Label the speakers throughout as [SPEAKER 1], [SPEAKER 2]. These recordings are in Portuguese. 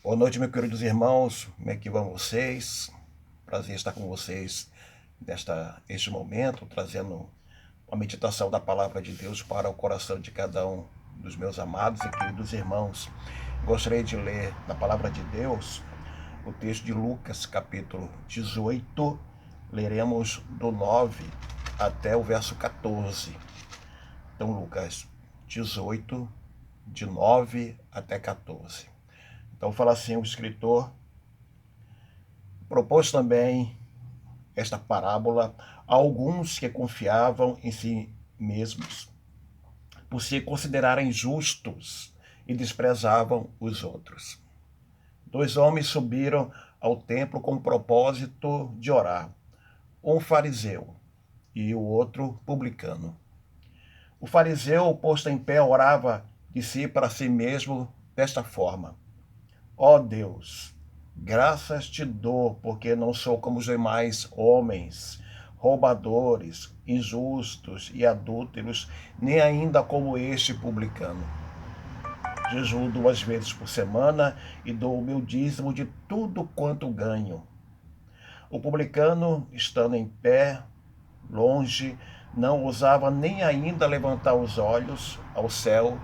[SPEAKER 1] Boa noite, meus queridos irmãos. Como é que vão vocês? Prazer estar com vocês neste momento, trazendo uma meditação da palavra de Deus para o coração de cada um dos meus amados e queridos irmãos. Gostaria de ler na palavra de Deus o texto de Lucas, capítulo 18. Leremos do 9 até o verso 14. Então, Lucas 18, de 9 até 14. Então fala assim o escritor: propôs também esta parábola a alguns que confiavam em si mesmos, por se considerarem justos, e desprezavam os outros. 2 homens subiram ao templo com o propósito de orar, um fariseu e o outro publicano. O fariseu, posto em pé, orava de si para si mesmo desta forma: ó Deus, graças te dou, porque não sou como os demais homens, roubadores, injustos e adúlteros, nem ainda como este publicano. Jejuo 2 vezes por semana e dou o meu dízimo de tudo quanto ganho. O publicano, estando em pé, longe, não ousava nem ainda levantar os olhos ao céu,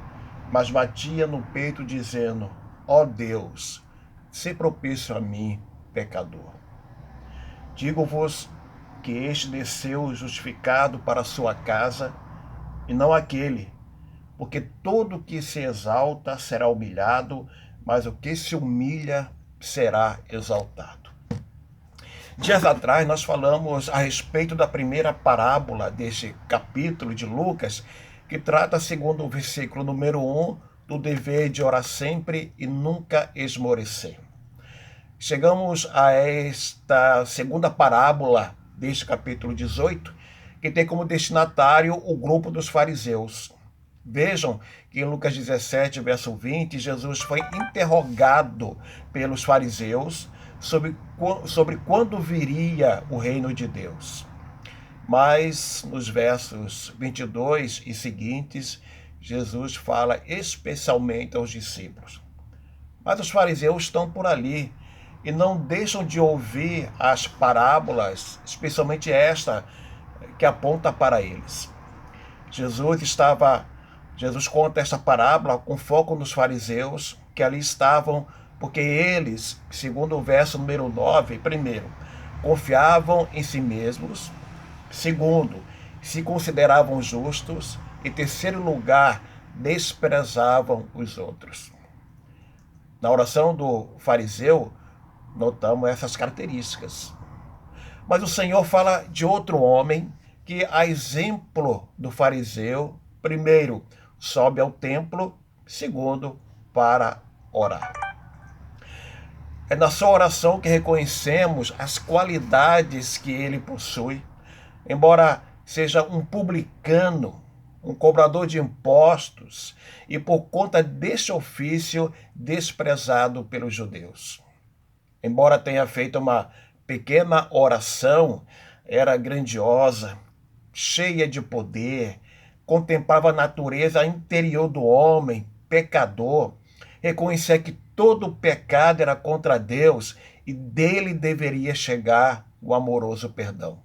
[SPEAKER 1] mas batia no peito, dizendo: ó Deus, se propício a mim, pecador. Digo-vos que este desceu justificado para a sua casa, e não aquele, porque todo o que se exalta será humilhado, mas o que se humilha será exaltado. Dias atrás nós falamos a respeito da primeira parábola deste capítulo de Lucas, que trata, segundo o versículo número 1, do dever de orar sempre e nunca esmorecer. Chegamos a esta segunda parábola deste capítulo 18, que tem como destinatário o grupo dos fariseus. Vejam que em Lucas 17, verso 20, Jesus foi interrogado pelos fariseus sobre quando viria o reino de Deus. Mas nos versos 22 e seguintes, Jesus fala especialmente aos discípulos. Mas os fariseus estão por ali e não deixam de ouvir as parábolas, especialmente esta que aponta para eles. Jesus conta esta parábola com foco nos fariseus que ali estavam, porque eles, segundo o verso número 9, primeiro, confiavam em si mesmos; segundo, se consideravam justos; e terceiro lugar, desprezavam os outros. Na oração do fariseu, notamos essas características. Mas o Senhor fala de outro homem que, a exemplo do fariseu, primeiro, sobe ao templo; segundo, para orar. É na sua oração que reconhecemos as qualidades que ele possui. Embora seja um publicano, um cobrador de impostos, e por conta deste ofício desprezado pelos judeus. Embora tenha feito uma pequena oração, era grandiosa, cheia de poder, contemplava a natureza interior do homem, pecador, reconhecia que todo o pecado era contra Deus e dele deveria chegar o amoroso perdão.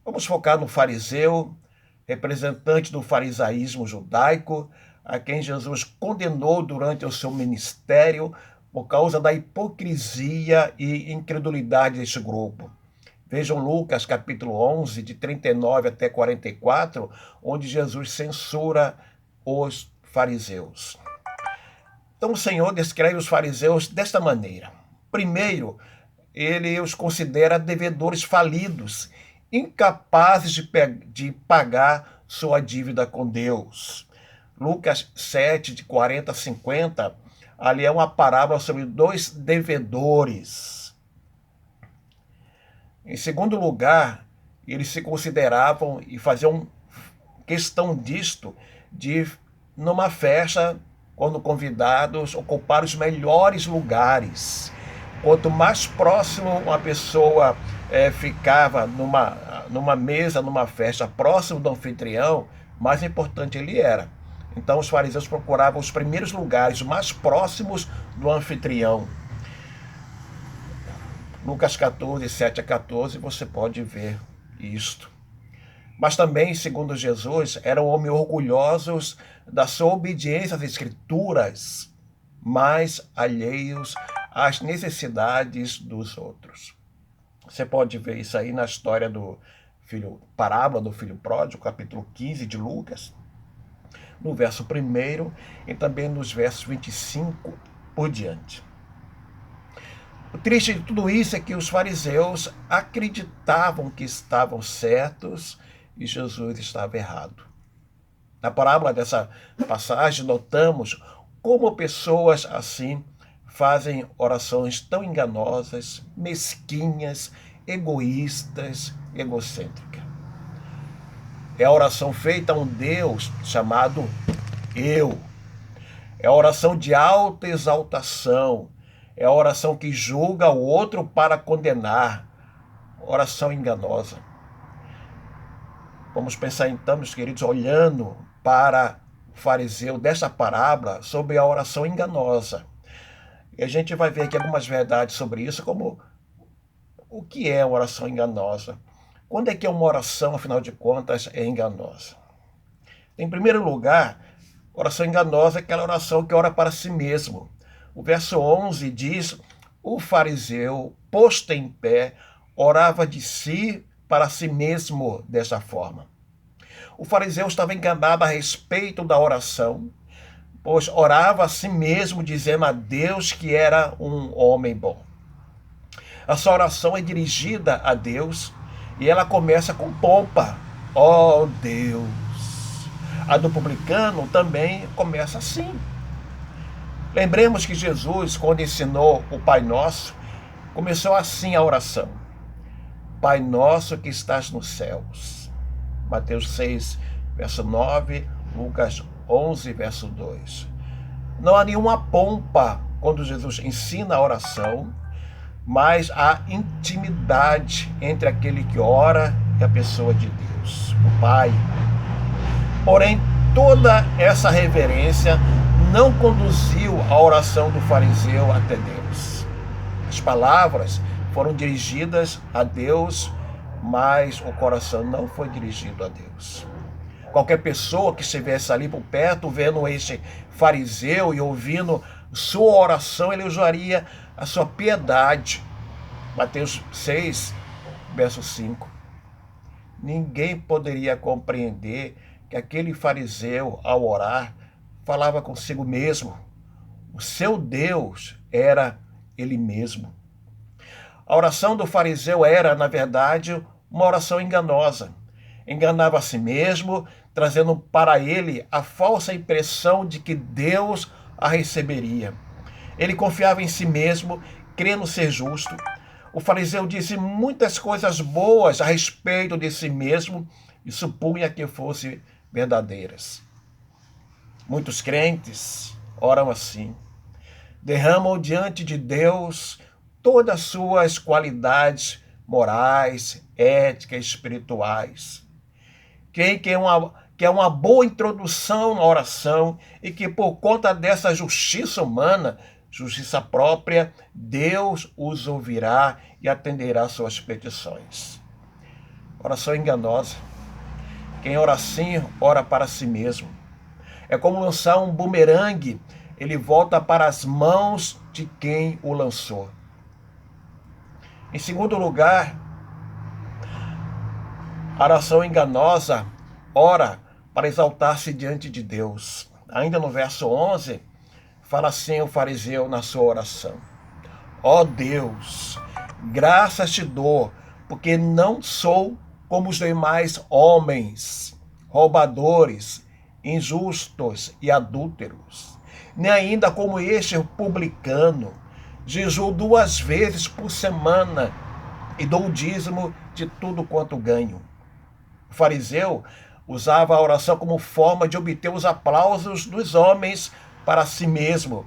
[SPEAKER 1] Vamos focar no fariseu, representante do farisaísmo judaico, a quem Jesus condenou durante o seu ministério por causa da hipocrisia e incredulidade deste grupo. Vejam Lucas capítulo 11, de 39 até 44, onde Jesus censura os fariseus. Então o Senhor descreve os fariseus desta maneira. Primeiro, ele os considera devedores falidos, incapazes de pagar sua dívida com Deus. Lucas 7, de 40 a 50, ali é uma parábola sobre 2 devedores. Em segundo lugar, eles se consideravam e faziam questão disto, de numa festa, quando convidados, ocupar os melhores lugares. Quanto mais próximo uma pessoa ficava numa mesa, numa festa, próximo do anfitrião, mais importante ele era. Então os fariseus procuravam os primeiros lugares mais próximos do anfitrião. Lucas 14, 7 a 14, você pode ver isto. Mas também, segundo Jesus, eram homens orgulhosos da sua obediência às Escrituras, mas alheios às necessidades dos outros. Você pode ver isso aí na história do parábola do filho pródigo, capítulo 15 de Lucas, no verso 1 e também nos versos 25 por diante. O triste de tudo isso é que os fariseus acreditavam que estavam certos e Jesus estava errado. Na parábola dessa passagem, notamos como pessoas assim fazem orações tão enganosas, mesquinhas, egoístas, egocêntricas. É a oração feita a um Deus chamado Eu. É a oração de alta exaltação. É a oração que julga o outro para condenar. Oração enganosa. Vamos pensar então, meus queridos, olhando para o fariseu desta parábola sobre a oração enganosa. E a gente vai ver aqui algumas verdades sobre isso, como o que é uma oração enganosa. Quando é que uma oração, afinal de contas, é enganosa? Em primeiro lugar, oração enganosa é aquela oração que ora para si mesmo. O verso 11 diz: o fariseu, posto em pé, orava de si para si mesmo dessa forma. O fariseu estava enganado a respeito da oração, pois orava a si mesmo, dizendo a Deus que era um homem bom. A sua oração é dirigida a Deus e ela começa com pompa. Ó Deus! A do publicano também começa assim. Lembremos que Jesus, quando ensinou o Pai Nosso, começou assim a oração. Pai Nosso que estás nos céus. Mateus 6, verso 9, Lucas 11, verso 2. Não há nenhuma pompa quando Jesus ensina a oração, mas há intimidade entre aquele que ora e a pessoa de Deus, o Pai. Porém, toda essa reverência não conduziu a oração do fariseu até Deus. As palavras foram dirigidas a Deus, mas o coração não foi dirigido a Deus. Qualquer pessoa que estivesse ali por perto, vendo este fariseu e ouvindo sua oração, ele usaria a sua piedade. Mateus 6, verso 5. Ninguém poderia compreender que aquele fariseu, ao orar, falava consigo mesmo. O seu Deus era ele mesmo. A oração do fariseu era, na verdade, uma oração enganosa. Enganava a si mesmo, trazendo para ele a falsa impressão de que Deus a receberia. Ele confiava em si mesmo, crendo ser justo. O fariseu disse muitas coisas boas a respeito de si mesmo e supunha que fossem verdadeiras. Muitos crentes oram assim. Derramam diante de Deus todas as suas qualidades morais, éticas, espirituais. Quem quer uma boa introdução à oração e que por conta dessa justiça humana, justiça própria, Deus os ouvirá e atenderá suas petições. Oração enganosa. Quem ora assim, ora para si mesmo. É como lançar um bumerangue, ele volta para as mãos de quem o lançou. Em segundo lugar, a oração enganosa ora para exaltar-se diante de Deus. Ainda no verso 11, fala assim o fariseu na sua oração: ó Deus, graças te dou, porque não sou como os demais homens, roubadores, injustos e adúlteros, nem ainda como este publicano. Jejuo 2 vezes por semana e dou o dízimo de tudo quanto ganho. O fariseu usava a oração como forma de obter os aplausos dos homens para si mesmo,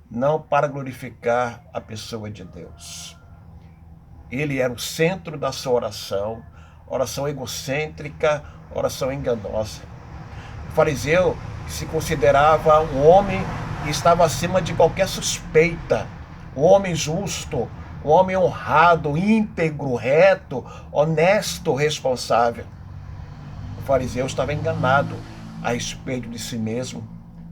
[SPEAKER 1] não para glorificar a pessoa de Deus. Ele era o centro da sua oração egocêntrica, oração enganosa. O fariseu se considerava um homem que estava acima de qualquer suspeita, um homem justo, um homem honrado, íntegro, reto, honesto, responsável. O fariseu estava enganado a respeito de si mesmo,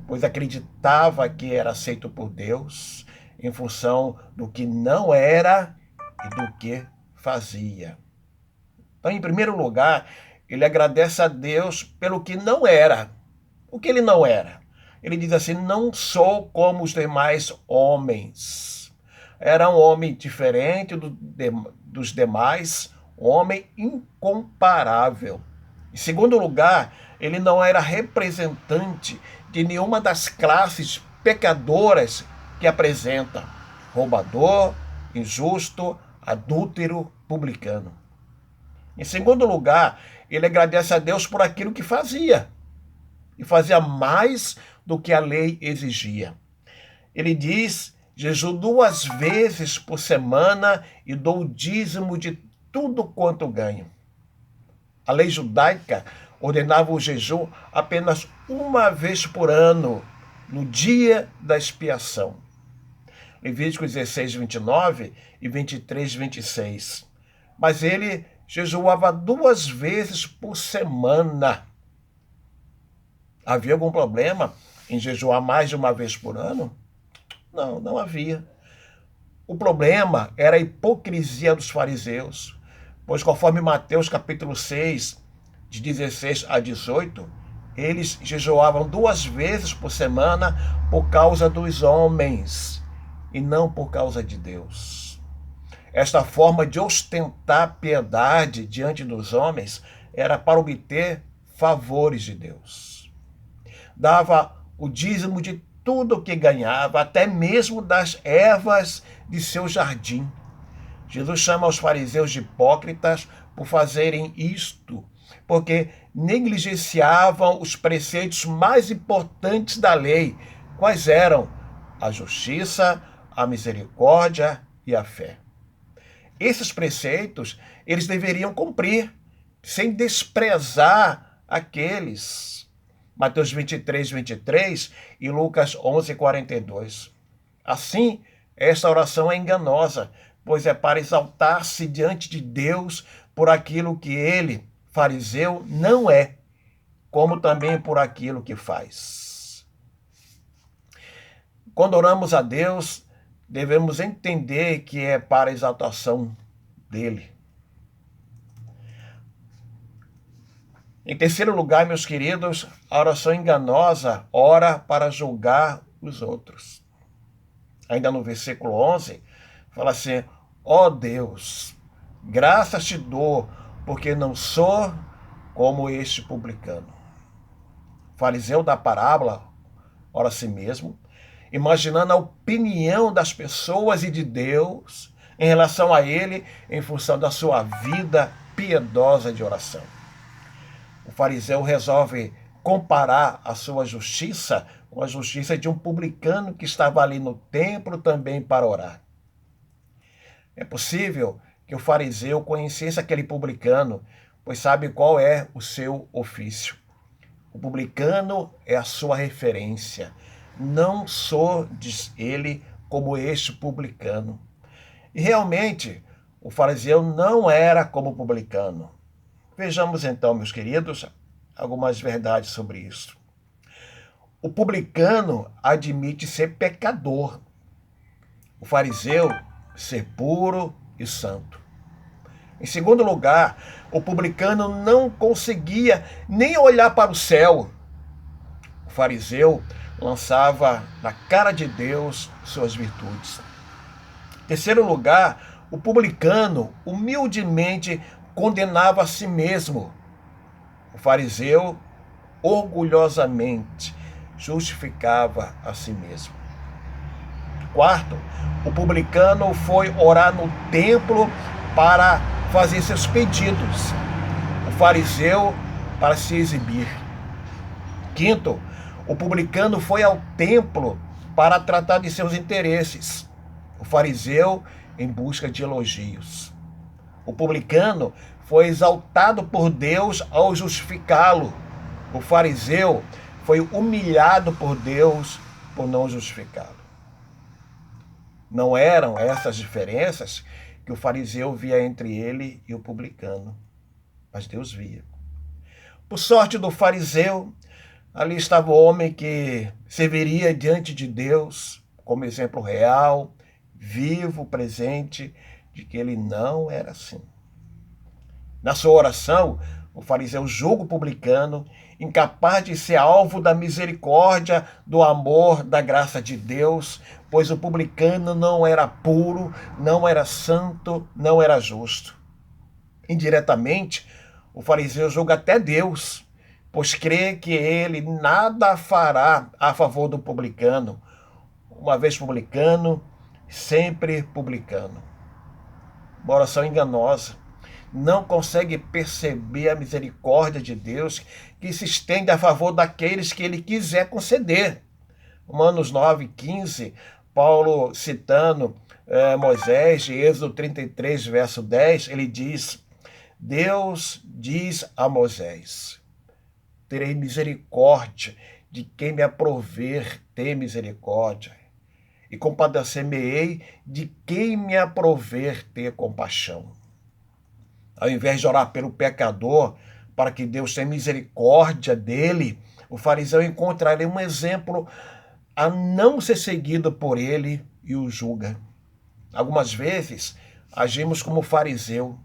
[SPEAKER 1] pois acreditava que era aceito por Deus em função do que não era e do que fazia. Então, em primeiro lugar, ele agradece a Deus pelo que não era. O que ele não era? Ele diz assim: não sou como os demais homens. Era um homem diferente dos demais, um homem incomparável. Em segundo lugar, ele não era representante de nenhuma das classes pecadoras que apresenta: roubador, injusto, adúltero, publicano. Em segundo lugar, ele agradece a Deus por aquilo que fazia, e fazia mais do que a lei exigia. Ele diz: jejuo 2 vezes por semana e dou o dízimo de tudo quanto ganho. A lei judaica ordenava o jejum apenas 1 vez por ano, no dia da expiação. Levíticos 16, 29 e 23, 26. Mas ele jejuava 2 vezes por semana. Havia algum problema em jejuar mais de 1 vez por ano? Não, não havia. O problema era a hipocrisia dos fariseus, pois conforme Mateus capítulo 6, de 16 a 18, eles jejuavam 2 vezes por semana por causa dos homens e não por causa de Deus. Esta forma de ostentar piedade diante dos homens era para obter favores de Deus. Dava o dízimo de tudo o que ganhava, até mesmo das ervas de seu jardim. Jesus chama os fariseus de hipócritas por fazerem isto, porque negligenciavam os preceitos mais importantes da lei. Quais eram? A justiça, a misericórdia e a fé. Esses preceitos eles deveriam cumprir, sem desprezar aqueles. Mateus 23, 23 e Lucas 11, 42. Assim, esta oração é enganosa, pois é para exaltar-se diante de Deus por aquilo que ele, fariseu, não é, como também por aquilo que faz. Quando oramos a Deus, devemos entender que é para a exaltação dele. Em terceiro lugar, meus queridos, a oração enganosa ora para julgar os outros. Ainda no versículo 11, fala assim: ó Deus, graças te dou, porque não sou como este publicano. O fariseu da parábola ora a si mesmo, imaginando a opinião das pessoas e de Deus em relação a ele, em função da sua vida piedosa de oração. O fariseu resolve comparar a sua justiça com a justiça de um publicano que estava ali no templo também para orar. É possível que o fariseu conhecesse aquele publicano, pois sabe qual é o seu ofício. O publicano é a sua referência. Não sou, diz ele, como este publicano. E realmente, o fariseu não era como o publicano. Vejamos então, meus queridos, algumas verdades sobre isso. O publicano admite ser pecador. O fariseu, ser puro e santo. Em segundo lugar, o publicano não conseguia nem olhar para o céu. O fariseu lançava na cara de Deus suas virtudes. Em terceiro lugar, o publicano humildemente condenava a si mesmo. O fariseu orgulhosamente justificava a si mesmo. Quarto, o publicano foi orar no templo para fazer seus pedidos. O fariseu para se exibir. Quinto, o publicano foi ao templo para tratar de seus interesses. O fariseu em busca de elogios. O publicano foi exaltado por Deus ao justificá-lo. O fariseu foi humilhado por Deus por não justificá-lo. Não eram essas diferenças que o fariseu via entre ele e o publicano, mas Deus via. Por sorte do fariseu, ali estava o homem que serviria diante de Deus como exemplo real, vivo, presente, de que ele não era assim. Na sua oração, o fariseu julga o publicano, incapaz de ser alvo da misericórdia, do amor, da graça de Deus, pois o publicano não era puro, não era santo, não era justo. Indiretamente, o fariseu julga até Deus, pois crê que ele nada fará a favor do publicano. Uma vez publicano, sempre publicano. Uma oração enganosa. Não consegue perceber a misericórdia de Deus que se estende a favor daqueles que ele quiser conceder. Romanos 9:15, Paulo citando Moisés, de Êxodo 33, verso 10, ele diz: Deus diz a Moisés: terei misericórdia de quem me aprover ter misericórdia, e compadecer-me-ei de quem me aprover ter compaixão. Ao invés de orar pelo pecador, para que Deus tenha misericórdia dele, o fariseu encontra ali um exemplo a não ser seguido por ele e o julga. Algumas vezes, agimos como fariseu.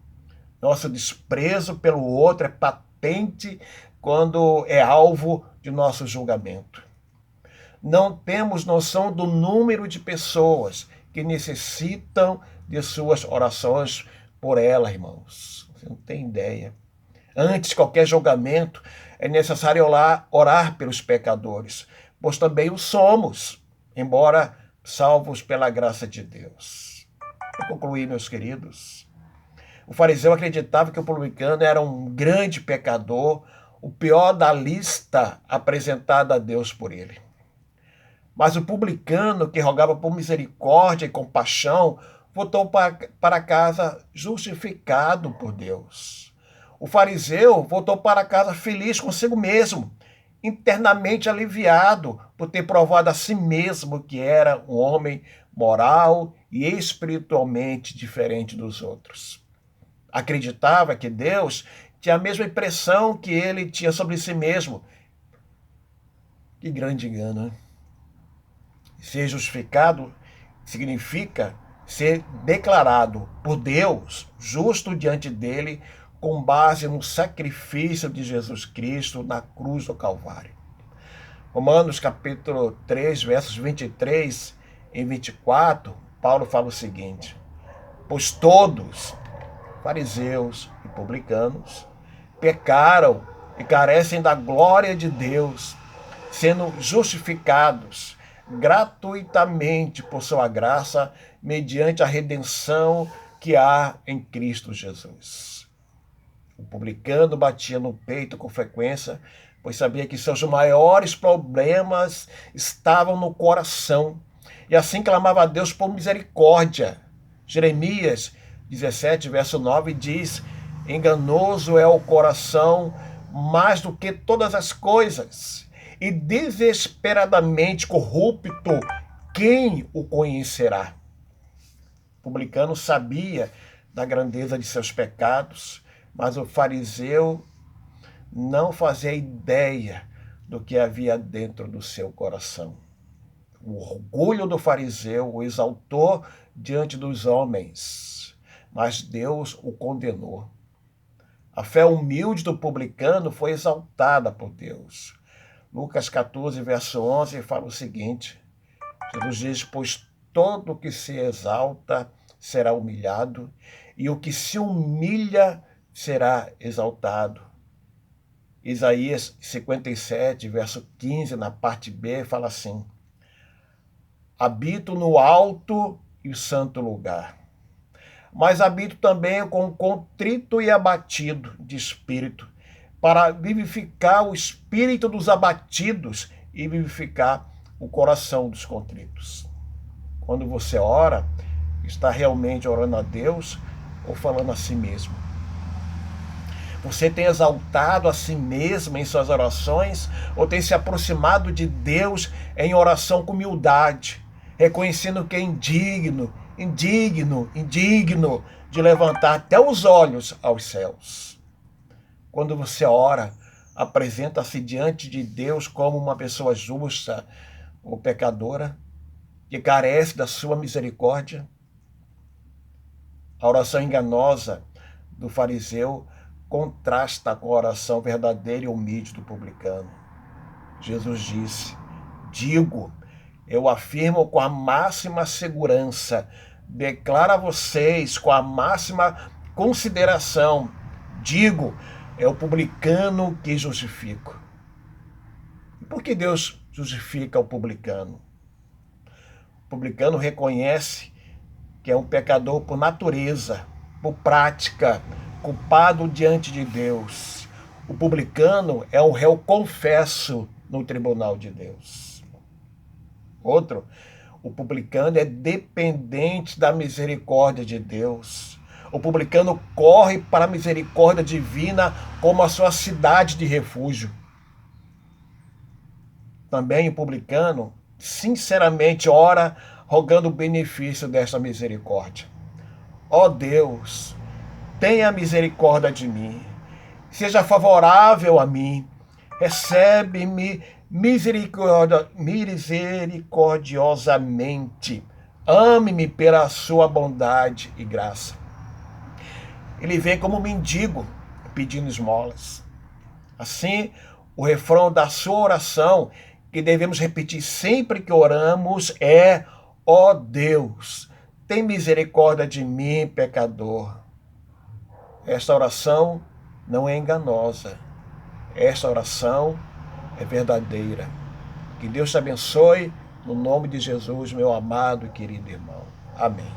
[SPEAKER 1] Nosso desprezo pelo outro é patente quando é alvo de nosso julgamento. Não temos noção do número de pessoas que necessitam de suas orações por ela, irmãos. Você não tem ideia. Antes de qualquer julgamento, é necessário orar pelos pecadores, pois também o somos, embora salvos pela graça de Deus. Para concluir, meus queridos, o fariseu acreditava que o publicano era um grande pecador, o pior da lista apresentada a Deus por ele. Mas o publicano, que rogava por misericórdia e compaixão, voltou para casa justificado por Deus. O fariseu voltou para casa feliz consigo mesmo, internamente aliviado por ter provado a si mesmo que era um homem moral e espiritualmente diferente dos outros. Acreditava que Deus tinha a mesma impressão que ele tinha sobre si mesmo. Que grande engano, né? Ser justificado significa ser declarado por Deus justo diante dele com base no sacrifício de Jesus Cristo na cruz do Calvário. Romanos capítulo 3, versos 23 e 24, Paulo fala o seguinte: pois todos, fariseus e publicanos, pecaram e carecem da glória de Deus, sendo justificados gratuitamente por sua graça, mediante a redenção que há em Cristo Jesus. O publicano batia no peito com frequência, pois sabia que seus maiores problemas estavam no coração, e assim clamava a Deus por misericórdia. Jeremias 17, verso 9 diz: enganoso é o coração mais do que todas as coisas, e desesperadamente corrupto, quem o conhecerá? O publicano sabia da grandeza de seus pecados, mas o fariseu não fazia ideia do que havia dentro do seu coração. O orgulho do fariseu o exaltou diante dos homens, mas Deus o condenou. A fé humilde do publicano foi exaltada por Deus. Lucas 14, verso 11, fala o seguinte: Jesus diz: pois todo o que se exalta será humilhado, e o que se humilha será exaltado. Isaías 57, verso 15, na parte B, fala assim: habito no alto e santo lugar, mas habito também com contrito e abatido de espírito, para vivificar o espírito dos abatidos e vivificar o coração dos contritos. Quando você ora, está realmente orando a Deus ou falando a si mesmo? Você tem exaltado a si mesmo em suas orações ou tem se aproximado de Deus em oração com humildade, reconhecendo que é indigno de levantar até os olhos aos céus? Quando você ora, apresenta-se diante de Deus como uma pessoa justa ou pecadora, que carece da sua misericórdia? A oração enganosa do fariseu contrasta com a oração verdadeira e humilde do publicano. Jesus disse: digo, eu afirmo com a máxima segurança, declaro a vocês com a máxima consideração, digo, é o publicano que justifico. E por que Deus justifica o publicano? O publicano reconhece que é um pecador por natureza, por prática, culpado diante de Deus. O publicano é um réu confesso no tribunal de Deus. Outro, o publicano é dependente da misericórdia de Deus. O publicano corre para a misericórdia divina como a sua cidade de refúgio. Também o publicano, sinceramente, ora rogando o benefício desta misericórdia. Ó Deus, tenha misericórdia de mim, seja favorável a mim, recebe-me misericordiosamente, ame-me pela sua bondade e graça. Ele vem como mendigo pedindo esmolas. Assim, o refrão da sua oração, que devemos repetir sempre que oramos, é: ó Deus, tem misericórdia de mim, pecador. Esta oração não é enganosa. Esta oração é verdadeira. Que Deus te abençoe, no nome de Jesus, meu amado e querido irmão. Amém.